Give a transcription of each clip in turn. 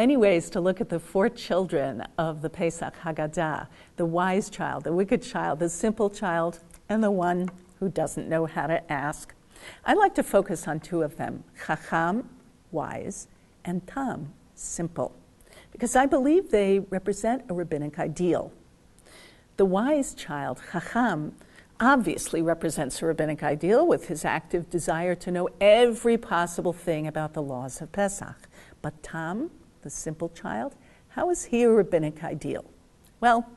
many ways to look at the four children of the Pesach Haggadah: the wise child, the wicked child, the simple child, and the one who doesn't know how to ask. I'd like to focus on two of them: Chacham, wise, and Tam, simple, because I believe they represent a rabbinic ideal. The wise child, Chacham, obviously represents a rabbinic ideal with his active desire to know every possible thing about the laws of Pesach. But Tam, the simple child, how is he a rabbinic ideal? Well,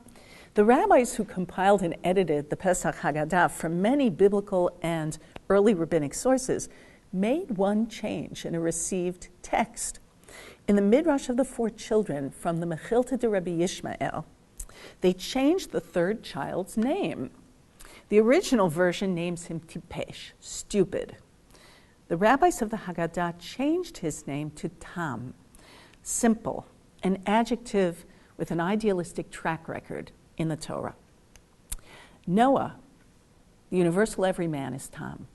the rabbis who compiled and edited the Pesach Haggadah from many biblical and early rabbinic sources made one change in a received text. In the Midrash of the four children from the Mechilta de Rabbi Yishmael, they changed the third child's name. The original version names him Tipesh, stupid. The rabbis of the Haggadah changed his name to Tam, simple, an adjective with an idealistic track record in the Torah. Noah, the universal everyman, is Tam.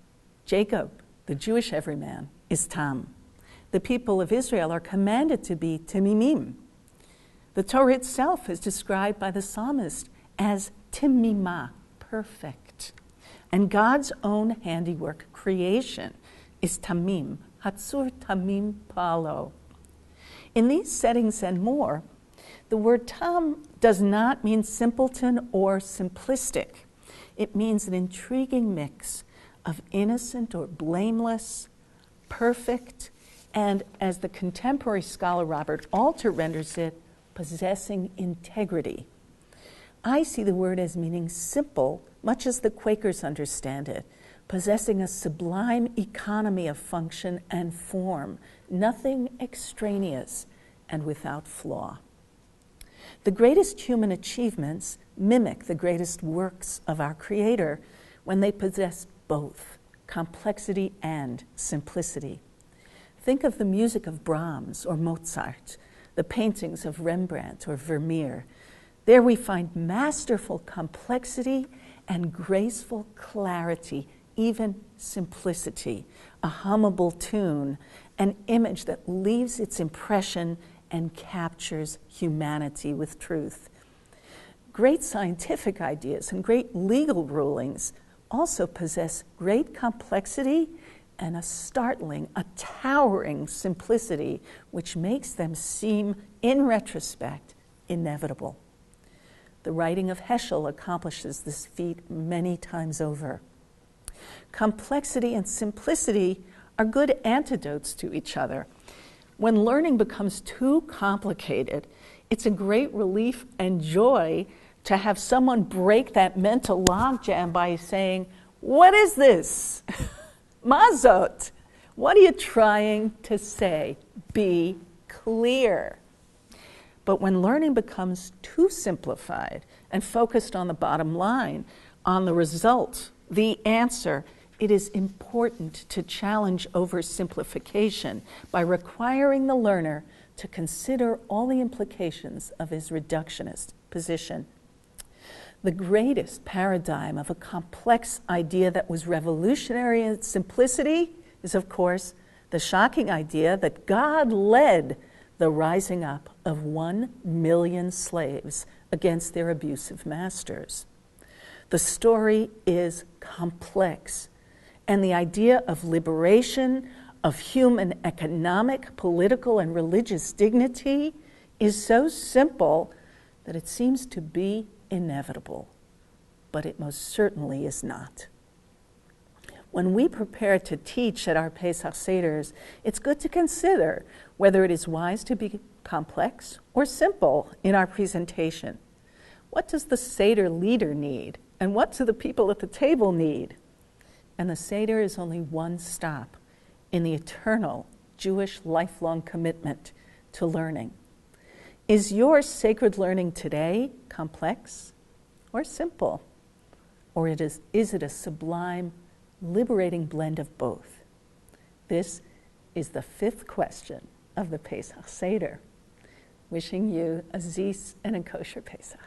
Jacob, the Jewish everyman, is Tam. The people of Israel are commanded to be Timimim. The Torah itself is described by the psalmist as Timimah, perfect. And God's own handiwork, creation, is Tamim, Hatzur Tamim Palo. In these settings and more, the word Tam does not mean simpleton or simplistic. It means an intriguing mix of innocent or blameless, perfect, and, as the contemporary scholar Robert Alter renders it, possessing integrity. I see the word as meaning simple, much as the Quakers understand it, possessing a sublime economy of function and form, nothing extraneous and without flaw. The greatest human achievements mimic the greatest works of our Creator when they possess both complexity and simplicity. Think of the music of Brahms or Mozart, the paintings of Rembrandt or Vermeer. There we find masterful complexity and graceful clarity, even simplicity, a hummable tune, an image that leaves its impression and captures humanity with truth. Great scientific ideas and great legal rulings also possess great complexity and a startling, a towering simplicity which makes them seem, in retrospect, inevitable. The writing of Heschel accomplishes this feat many times over. Complexity and simplicity are good antidotes to each other. When learning becomes too complicated, it's a great relief and joy to have someone break that mental logjam by saying, "What is this? Mazot, what are you trying to say? Be clear." But when learning becomes too simplified and focused on the bottom line, on the result, the answer, it is important to challenge oversimplification by requiring the learner to consider all the implications of his reductionist position. The greatest paradigm of a complex idea that was revolutionary in its simplicity is, of course, the shocking idea that God led the rising up of 1 million slaves against their abusive masters. The story is complex, and the idea of liberation, of human economic, political, and religious dignity is so simple that it seems to be inevitable, but it most certainly is not. When we prepare to teach at our Pesach Seders, it's good to consider whether it is wise to be complex or simple in our presentation. What does the Seder leader need, and what do the people at the table need? And the Seder is only one stop in the eternal Jewish lifelong commitment to learning. Is your sacred learning today complex or simple? Or is it a sublime, liberating blend of both? This is the fifth question of the Pesach Seder. Wishing you a Zis and a kosher Pesach.